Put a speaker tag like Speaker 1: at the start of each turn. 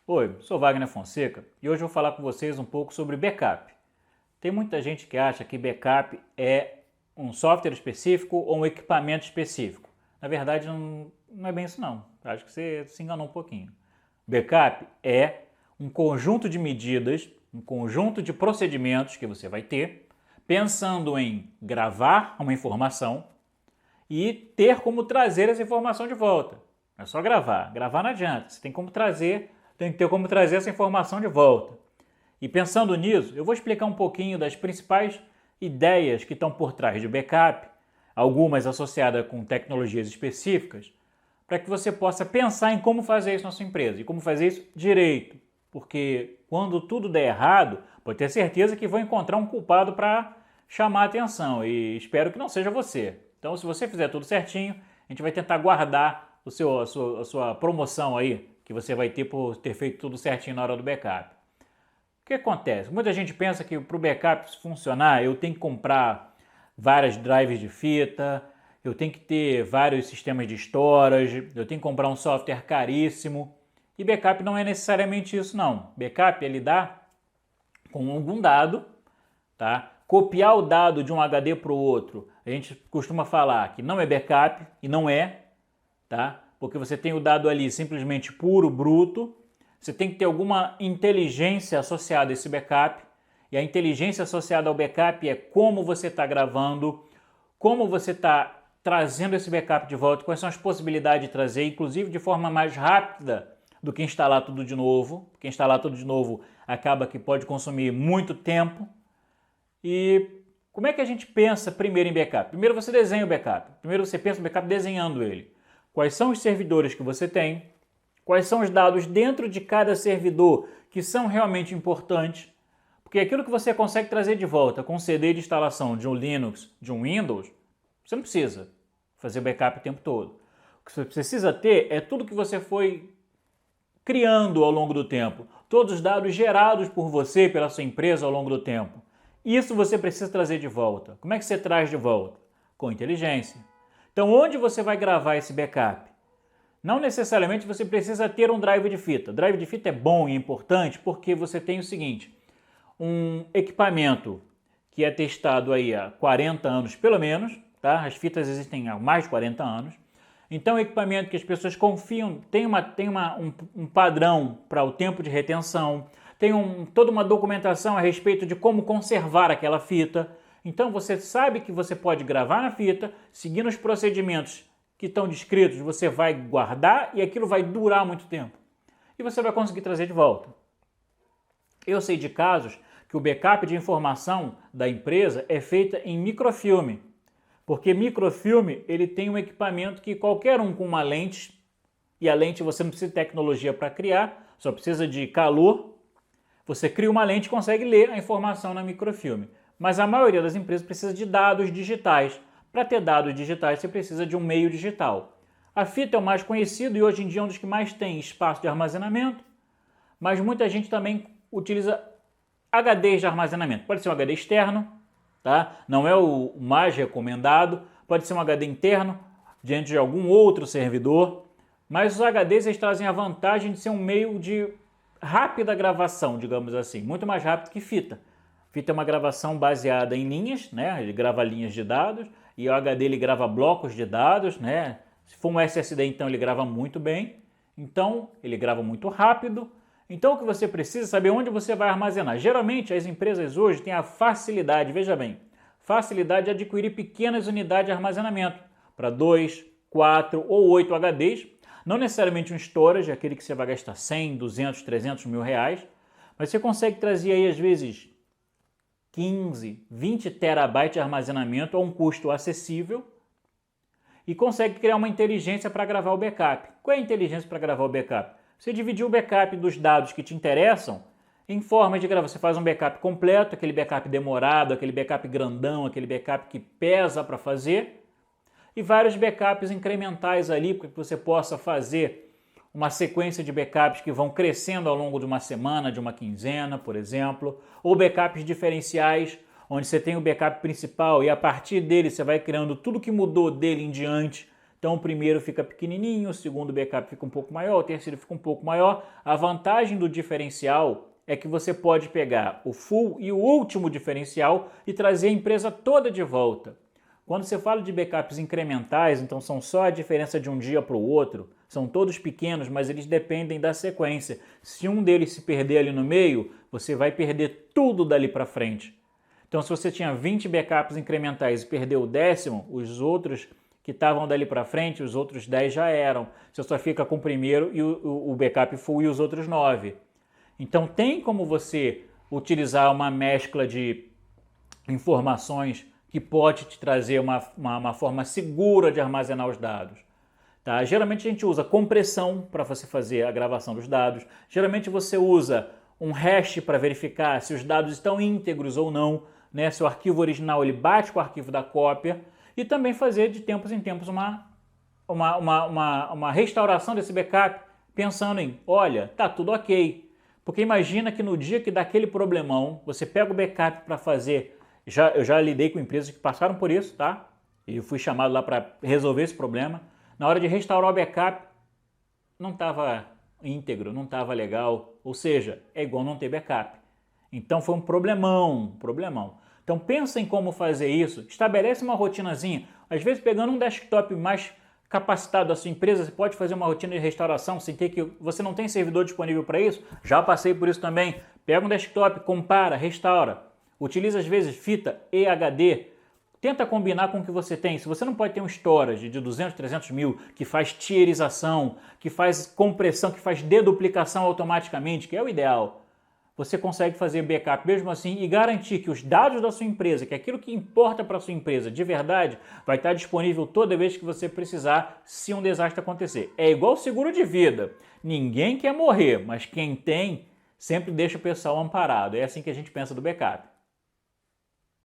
Speaker 1: Oi, sou Wagner Fonseca e hoje eu vou falar com vocês um pouco sobre backup. Tem muita gente que acha que backup é um software específico ou um equipamento específico. Na verdade, não é bem isso não. Acho que você se enganou um pouquinho. Backup é um conjunto de medidas, um conjunto de procedimentos que você vai ter, pensando em gravar uma informação e ter como trazer essa informação de volta. Não é só gravar. Gravar não adianta. Você tem que ter como trazer essa informação de volta. E pensando nisso, eu vou explicar um pouquinho das principais ideias que estão por trás de backup, algumas associadas com tecnologias específicas, para que você possa pensar em como fazer isso na sua empresa e como fazer isso direito. Porque quando tudo der errado, pode ter certeza que vão encontrar um culpado para chamar a atenção e espero que não seja você. Então, se você fizer tudo certinho, a gente vai tentar guardar a sua promoção aí, que você vai ter por ter feito tudo certinho na hora do backup. O que acontece? Muita gente pensa que para o backup funcionar, eu tenho que comprar várias drives de fita, eu tenho que ter vários sistemas de storage, eu tenho que comprar um software caríssimo. E backup não é necessariamente isso não. Backup é lidar com algum dado, tá? Copiar o dado de um HD para o outro, a gente costuma falar que não é backup e não é, tá? Porque você tem o dado ali simplesmente puro, bruto, você tem que ter alguma inteligência associada a esse backup, e a inteligência associada ao backup é como você está gravando, como você está trazendo esse backup de volta, quais são as possibilidades de trazer, inclusive de forma mais rápida do que instalar tudo de novo, porque instalar tudo de novo acaba que pode consumir muito tempo. E como é que a gente pensa primeiro em backup? Primeiro você desenha o backup. Primeiro você pensa no backup desenhando ele. Quais são os servidores que você tem? Quais são os dados dentro de cada servidor que são realmente importantes? Porque aquilo que você consegue trazer de volta com o CD de instalação de um Linux, de um Windows, você não precisa fazer backup o tempo todo. O que você precisa ter é tudo que você foi criando ao longo do tempo. Todos os dados gerados por você, pela sua empresa ao longo do tempo. Isso você precisa trazer de volta. Como é que você traz de volta? Com inteligência. Então, onde você vai gravar esse backup? Não necessariamente você precisa ter um drive de fita. Drive de fita é bom e importante porque você tem o seguinte, um equipamento que é testado aí há 40 anos pelo menos, tá? As fitas existem há mais de 40 anos. Então, é um equipamento que as pessoas confiam, tem um padrão para o tempo de retenção, tem toda uma documentação a respeito de como conservar aquela fita. Então você sabe que você pode gravar na fita, seguindo os procedimentos que estão descritos, você vai guardar e aquilo vai durar muito tempo. E você vai conseguir trazer de volta. Eu sei de casos que o backup de informação da empresa é feita em microfilme. Porque microfilme ele tem um equipamento que qualquer um com uma lente, e a lente você não precisa de tecnologia para criar, só precisa de calor. Você cria uma lente e consegue ler a informação na microfilme. Mas a maioria das empresas precisa de dados digitais. Para ter dados digitais, você precisa de um meio digital. A fita é o mais conhecido e hoje em dia é um dos que mais tem espaço de armazenamento, mas muita gente também utiliza HDs de armazenamento. Pode ser um HD externo, tá? Não é o mais recomendado, pode ser um HD interno, diante de algum outro servidor, mas os HDs eles trazem a vantagem de ser um meio de rápida gravação, digamos assim, muito mais rápido que fita. Fita é uma gravação baseada em linhas, né? Ele grava linhas de dados, e o HD ele grava blocos de dados, né? Se for um SSD, então ele grava muito bem, então ele grava muito rápido. Então o que você precisa é saber onde você vai armazenar. Geralmente as empresas hoje têm a facilidade, veja bem, facilidade de adquirir pequenas unidades de armazenamento para 2, 4 ou 8 HDs, não necessariamente um storage, aquele que você vai gastar 100, 200, 300 mil reais, mas você consegue trazer aí às vezes 15, 20 terabytes de armazenamento a um custo acessível e consegue criar uma inteligência para gravar o backup. Qual é a inteligência para gravar o backup? Você dividir o backup dos dados que te interessam em forma de gravar. Você faz um backup completo, aquele backup demorado, aquele backup grandão, aquele backup que pesa para fazer, e vários backups incrementais ali, para que você possa fazer uma sequência de backups que vão crescendo ao longo de uma semana, de uma quinzena, por exemplo, ou backups diferenciais, onde você tem o backup principal e a partir dele você vai criando tudo que mudou dele em diante. Então o primeiro fica pequenininho, o segundo backup fica um pouco maior, o terceiro fica um pouco maior. A vantagem do diferencial é que você pode pegar o full e o último diferencial e trazer a empresa toda de volta. Quando você fala de backups incrementais, então são só a diferença de um dia para o outro, são todos pequenos, mas eles dependem da sequência. Se um deles se perder ali no meio, você vai perder tudo dali para frente. Então se você tinha 20 backups incrementais e perdeu o 10º, os outros que estavam dali para frente, os outros 10 já eram. Você só fica com o primeiro e o backup full e os outros 9. Então tem como você utilizar uma mescla de informações que pode te trazer uma forma segura de armazenar os dados. Tá? Geralmente a gente usa compressão para você fazer a gravação dos dados. Geralmente você usa um hash para verificar se os dados estão íntegros ou não, né? Se o arquivo original ele bate com o arquivo da cópia. E também fazer de tempos em tempos uma restauração desse backup, pensando em, olha, tá tudo ok. Porque imagina que no dia que dá aquele problemão, você pega o backup para fazer. Eu já lidei com empresas que passaram por isso, tá? E fui chamado lá para resolver esse problema. Na hora de restaurar o backup, não estava íntegro, não estava legal. Ou seja, é igual não ter backup. Então foi um problemão. Então pensa em como fazer isso, estabelece uma rotinazinha. Às vezes pegando um desktop mais capacitado da sua empresa, você pode fazer uma rotina de restauração sem ter que... Você não tem servidor disponível para isso? Já passei por isso também. Pega um desktop, compara, restaura. Utiliza às vezes fita EHD. Tenta combinar com o que você tem. Se você não pode ter um storage de 200, 300 mil que faz tierização, que faz compressão, que faz deduplicação automaticamente, que é o ideal, você consegue fazer backup mesmo assim e garantir que os dados da sua empresa, que é aquilo que importa para a sua empresa de verdade, vai estar disponível toda vez que você precisar se um desastre acontecer. É igual seguro de vida. Ninguém quer morrer, mas quem tem sempre deixa o pessoal amparado. É assim que a gente pensa do backup.